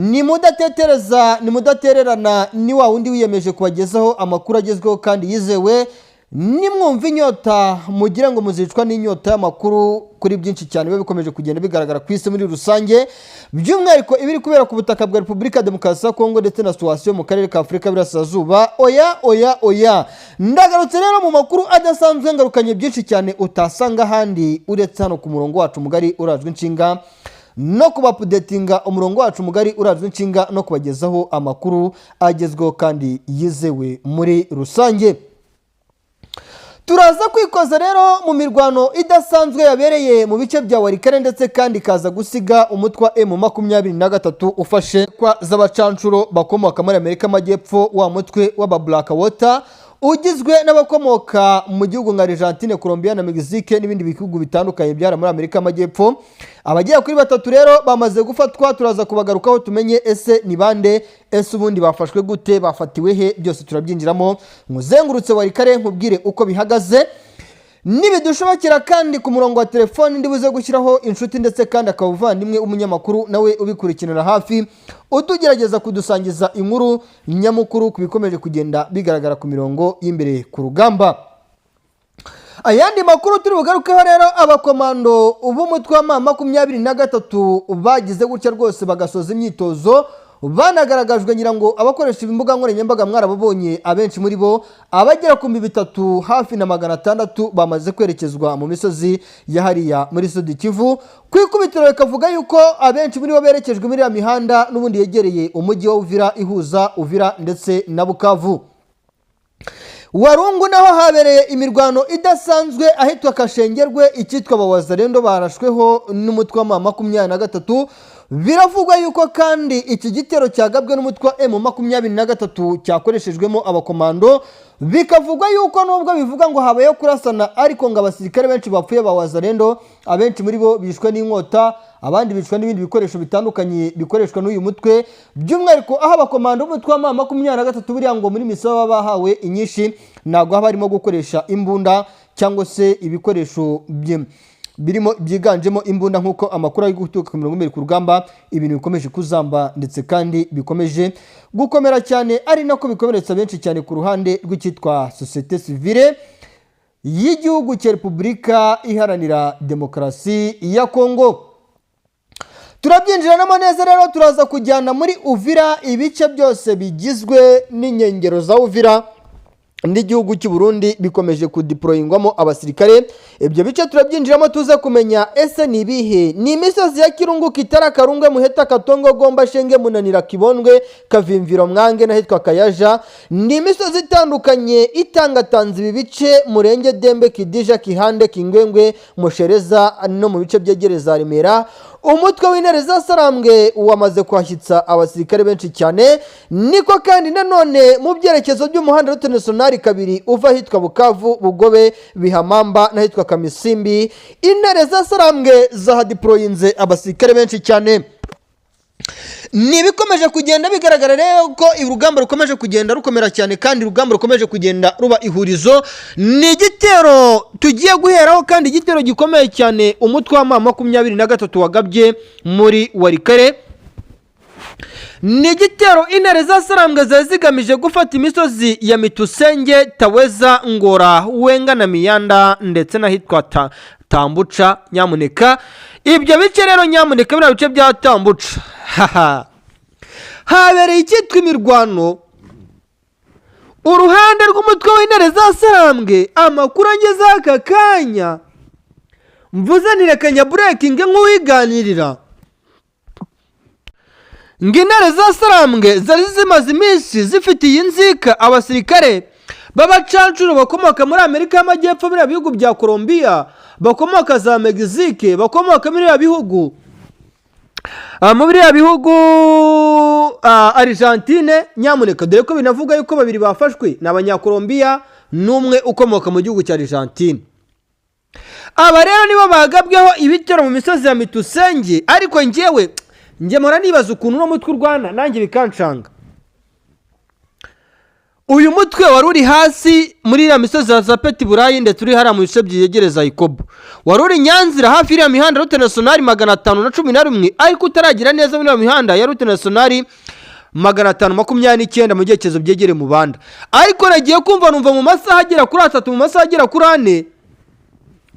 ni mudatererana ni wa wundi wiyemeje kubagezaho amakuru agezweho kandi yizewe. Nimwumva inyota mugira ngo muzicwa n'inyota y'amakuru kuri byinshi cyane biba bikomeje kugenda bigaragara ku isi muri rusange, by'umwihariko ibiri kubera ku butaka bwa Repubulika Demokarasi ya Kongo ndetse na situwasiyo mu karere ka Afurika y'Iburasirazuba. Oya ndagarutse rero mu makuru adasanzwe ngarukanye byinshi cyane utasanga ahandi uretse hano ku murongo wacu mugari urajwe inshinga no kubapudetinga umurongo wacu mugari urajwe inshinga no kubagezaho amakuru agezweho kandi yizewe muri rusange. Turaza kwikoza rero mu mirwano idasanzwe yabereye mu bice bya Warikare ndetse kandi kaza gusiga umutwe wa M23 ufashe kwa z'abacancuro bakomoka muri Amerika Amajyepfo, wa mutwe w'aba Blackwater ugizwe n'abakomoka mu gihugu nka Argentine, Colombia na Mexique n'ibindi bihugu bitandukanye byara muri Amerika Amajyepfo. Abagiye kuri batatu rero bamaze gufatwa, turaza kubagarukaho tumenye ese ni bande, ese ubundi bafashwe gute, bafatiwe he, byose turabyinjiramo. Muzengurutse Warikare nkubwire uko bihagaze. Nibidushobokera kandi ku murongo wa telefone ndibuze gushyiraho inshuti ndetse kandi akabuvandimwe umunyamakuru nawe ubikurikiranira hafi utugerageza kudusangiza inkuru nyamukuru kubikomeje kugenda bigaragara ku mirongo y'imbere ku rugamba. Ayandi makuru turi bugarukeho rero, abakomando b'umutwe wa M23 bagize gutya rwose bagasoza imyitozo, banagaragajwe ngira ngo abakoresha imbuga nkoranyambaga mwarababonye abenshi muri bo abagera ku 300 hafi na 600 bamaze kwerekezwa mu misozi ya hariya muri Sud Kivu. Kwikubitiro bikavuga yuko abenshi muri bo berekejwe muri ya mihanda n'ubundi yegereye umujyi wa Uvira ihuza Uvira ndetse na Bukavu. Warungu naho habereye imirwano idasanzwe ahitwa Kashengerwe, icyitwa Abawazarendo barashweho n'umutwe wa M23. Biravugwa yuko kandi iki gitero cyagabwe n'umutwe wa M23 cyakoreshejwemo abakomando. Bikavugwa yuko nubwo bivuga ngo habayeho kurasana ariko ngo abasirikare benshi bapfuye ba Wazarendo, abenshi muri bo bishwe n'inkota, abandi bicwa n'ibindi bikoresho bitandukanye bikoreshwa n'uyu mutwe. By'umwihariko aho abakomando b'umutwe wa M23 buriya ngo muri misiyo baba bahawe inyinshi ntabwo haba harimo gukoresha imbunda cyangwa se ibikoresho birimo byiganjemo imbunda nk'uko amakuru ari guturuka ku mirongo imbere ku rugamba. Ibintu bikomeje kuzamba ndetse kandi bikomeje gukomera cyane, ari nako bikomeretsa benshi cyane ku ruhande rw'icyitwa Societe Civile y'igihugu cya Repubulika Iharanira Demokarasi ya Kongo. Turabyinjiranamo neza rero, turaza kujyana muri Uvira, ibice byose bigizwe n'inkengero za Uvira n'igihugu cy'u Burundi bikomeje kudeployingwamo abasirikare. Ibyo bice turabyinjiramo tuze kumenya ese ni bihe. Ni imisozi ya Kirungu, Kitara, Karungwe, Muheta, Katongo, Gomba, Shenge, Munanira, Kibondwe, Kavimviro, Mwange na hitwa Kayaja. Ni imisozi itandukanye itangatanze ibi bice: Murenge, Dembe, Kidija, Kihande, Kingwengwe, Mushereza no mu bice byegereza Remera. Umutwe w'intare za Sarambwe wamaze kwashyitsa abasirikare benshi cyane. Niko kandi nanone mu byerekezo by'umuhanda Route kabiri uva hitwa Bukavu, Bugobe, Bihamamba na hitwa Kamisimbi, intare za Sarambwe zahadeployinze abasirikare benshi cyane. Nibikomeje kugenda bigaragara rero ko urugamba rukomeje kugenda rukomera cyane kandi urugamba rukomeje kugenda ruba ihurizo. Ni igitero tugiye guheraho kandi igitero gikomeye cyane umutwe wa M23 wagabye muri Warikare. Ni igitero intare za Sarambwe zazigamije gufata imisozi ya Mitusenge, Taweza, Ngora, Wenga na Miyanda ndetse na hitwa Tambuca. Nyamuneka ibyo bice rero, nyamuneka biriya bice bya Tambuca habereye icyitwa imirwano. Uruhande rw'umutwe w'intare za Sarambwe, amakuru ageze aka kanya mvuze nirekanya breaking nk'uwiganirira, ng'intare za Sarambwe zari zimaze iminsi zifitiye inzika abasirikare b'abacancuro bakomoka muri Amerika y'Amajyepfo, muri bihugu bya Colombia, bakomoka za Mexique, bakomoka muri bihugu muri bihugu Argentine. Nyamuneka dore ko binavuga yuko babiri bafashwe n'abanyakolombia n'umwe ukomoka mu gihugu cya Argentine. Aba rero nibo bagabweho ibitero mu misozi ya Mitusenge. Ariko njye mora nibaza ukuntu no mutwe urwana nanjye bikancanga. uyu mutwe wari uri hasi muri iriya misozi ya Zapeti Burayi ndetse uri hariya mu bice byegereza Ikobo, wari uri Nyanzira hafi y'iriya mihanda Route Nationale 511 ariko utaragira neza muri iyo mihanda ya Route Nationale 529 mu byerekezo byegereye Mubanda. Ariko nagiye kumva numva mu masaha agera kuri 3 mu masaha agera kuri 4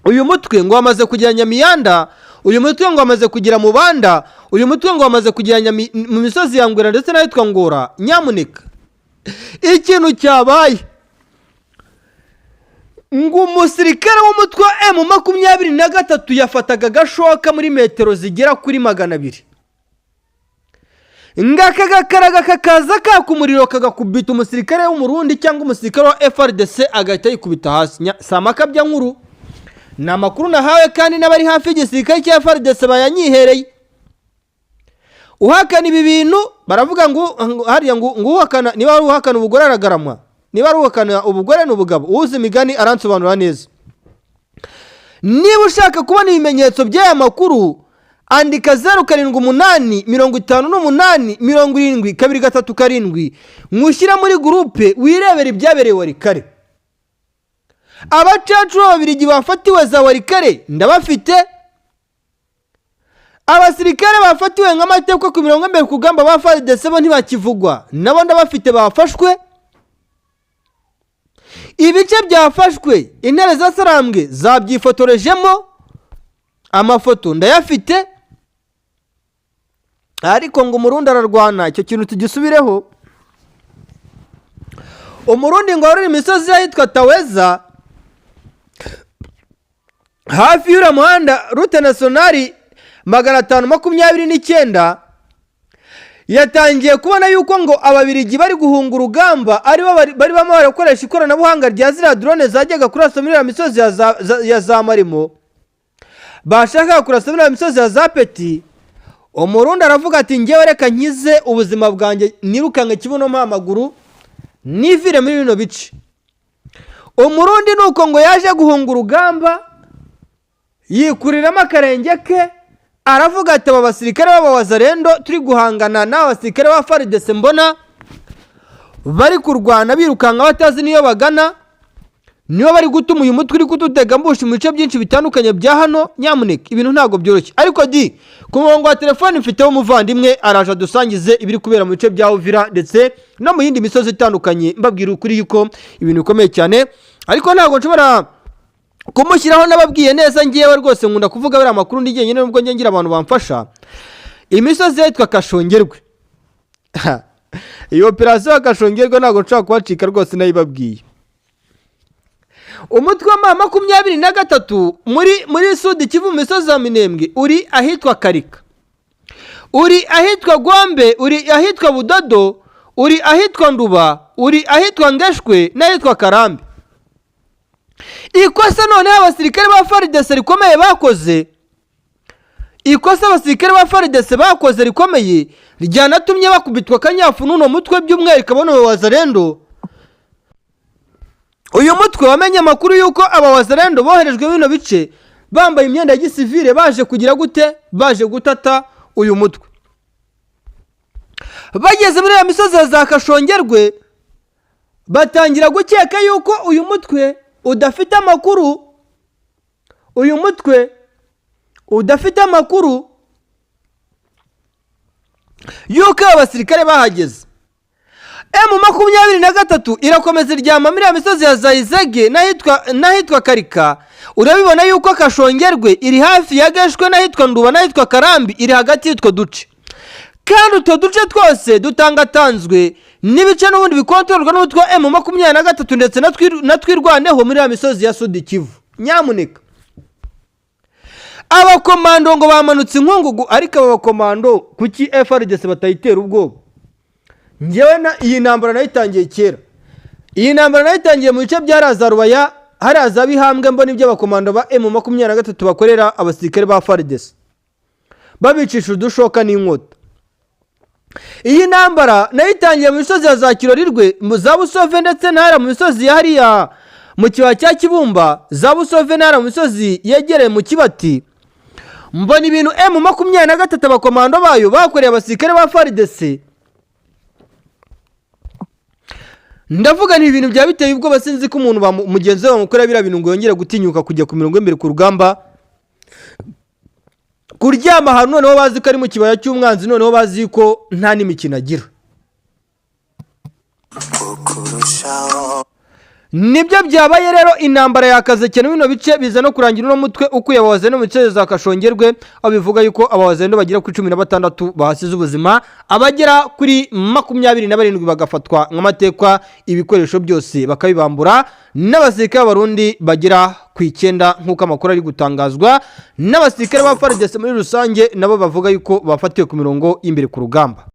uyu mutwe ngo wamaze kugira Nyamiyanda, uyu mutwe ngo wamaze kugira Mubanda, uyu mutwe ngo wamaze kugira mu misozi ya Ngwera ndetse n'ahitwa Ngora. Nyamuneka ikintu cyabaye ngo umusirikare w'umutwe wa M23 yafataga gashoka muri metero zigera kuri 200, ngaka gakaraga kakaza kakumuriro kagakubita umusirikare w'umurundi cyangwa umusirikare wa FRDC agahita yikubita hasi. Samakabya nkuru na makuru nahawe kandi n'abari hafi y'igisirikare cya FRDC bayanyihereye. Uhakana ibi bintu baravuga ngo hariya ngo uhakana, niba ari uhakana ubugore aragaramwa, niba ari uhakana ubugore n'ubugabo, uzi imigani aransobanura neza. Niba ushaka kubona ibimenyetso by'aya makuru andika 078 58 70 237 ngushyira muri groupe wirebera ibyabereye Warikare. Abacacu babirigi bafatiwe za Warikare ndabafite, abasirikare bafatiwe nk'amateka ku mirongo mbere kugamba ba FARDC bo ntibakivugwa nabo ndabafite bafashwe. Ibice byafashwe intare za Sarambwe zabyifotorejemo amafoto ndayafite, ariko ngo umurundi ararwana. Icyo kintu tugisubireho. Umurundi ngo ari imisozi yitwa Taweza hafi y'ura muhanda Route Nationale 529 yatangiye kubona yuko ngo ababirigi bari guhunga urugamba ari bari bamwe barakoresha ikoranabuhanga rya zira drone zajyaga kurasa muri ya misozi ya za Marimo, bashaka kurasa muri ya misozi ya Zapeti. Umurundi aravuga ati ngewe reka nkize ubuzima bwanjye nirukange kibuno mpamaguru nivire muri bino bice. Umurundi nuko ngo yaje guhunga urugamba yikuriramo akarenge ke, aravuga ati aba basirikare b'abawazarendo turi guhangana n'abasirikare ba FARDC mbona bari kurwana birukanka batazi niyo bagana, niyo bari gutuma uyu mutwe uri kututega mbushi mu bice byinshi bitandukanye bya hano. Nyamuneka ibintu ntago byoroshye. Ariko di ku murongo wa telefone mfiteho umuvandimwe araje dusangize ibiri kubera mu bice bya Uvira ndetse no mu yindi misozi itandukanye, mbabwira ukuri yuko ibintu bikomeye cyane. Ariko ntago nshobora kumushyiraho nababwiye neza, ngiyewe rwose nkunda kuvuga bari amakuru ndi jyenyine nubwo ngira abantu bamfasha. Imisozi yitwa Kashongerwe iyo operation Kashongerwe ntago nshaka kubacika rwose nayibabwiye. Umutwe wa 23 muri Sud Kivu mu misozi ya Minembwe uri ahitwa Karika, uri ahitwa Gombe, uri ahitwa Budodo, uri ahitwa Nduba, uri ahitwa Ngeshwe n'ahitwa Karambi. Ikosa none abasirikare ba FARDC rikomeye bakoze, ikosa abasirikare ba FARDC bakoze rikomeye ryanatumye bakubitwa kanyafu n'uno mutwe by'umwere kabone wazarendo. Uyu mutwe wamenye amakuru yuko aba wazarendo boherejwe bino bice bambaye imyenda ya gisivile baje kugira gute, baje gutata uyu mutwe. Bageze muri ya misozi za Kashongerwe batangira gukeka yuko uyu mutwe udafite amakuru, uyu mutwe udafite amakuru yuko abasirikare bahageze. M23 irakomeza iryama muri ya misozi ya Zayizege n'ahitwa Karika. Urabibona yuko Kashongerwe iri hafi ya Geshwe n'ahitwa Nduba n'ahitwa Karambi iri hagati y'utwo duce, kandi utwo duce twose dutangatanzwe n'ibice n'ubundi bikontororwa n'utwo M23 ndetse natwirwaneho muri ya misozi ya Sud Kivu. Nyamuneka abakomando ngo bamanutse inkungugu, ariko aba bakomando kuki FARDC batayitera ubwoba? Ngewe iyi ntambara nayitangiye kera, iyi ntambara nayitangiye mu bice bya Razarubaya hari azabihambwe mbona ibyo abakomando ba M23 bakorera abasirikare ba FARDC babicisha udushoka n'inkota. Iyi ntambara nayitangiye mu misozi ya za Kirorirwe, mu za Busove ndetse n'ahari mu misozi ya hariya mu kibaya cya Kibumba, za Busove n'ahari mu misozi yegereye mu Kibati. Mbona ibintu M23 abakomando bayo bakoreye abasirikare ba FARDC ndavuga ni ibintu bya biteye ubwoba sinzi ko umuntu mugenzi we bamukora bira bintu ngo yongere gutinyuka kujya ku mirongo y'imbere ku rugamba kuryama ahantu noneho bazi ko ari mu kibaya cy'umwanzi noneho bazi ko nta n'imikino agira nibyo byabaye rero intambara yakaze cyane bino bice biza no kurangira uno mutwe ukuye abawazendo mu bice za Kashongerwe aho bivuga yuko abawazendo bagira kuri 16 bahasize ubuzima abagera kuri 27 bagafatwa nk'amatekwa ibikoresho byose bakabibambura n'abasirikare b'abarundi bagera ku 9 nk'uko amakuru ari gutangazwa n'abasirikare ba FARDC muri rusange nabo bavuga yuko bafatiwe ku mirongo imbere ku rugamba.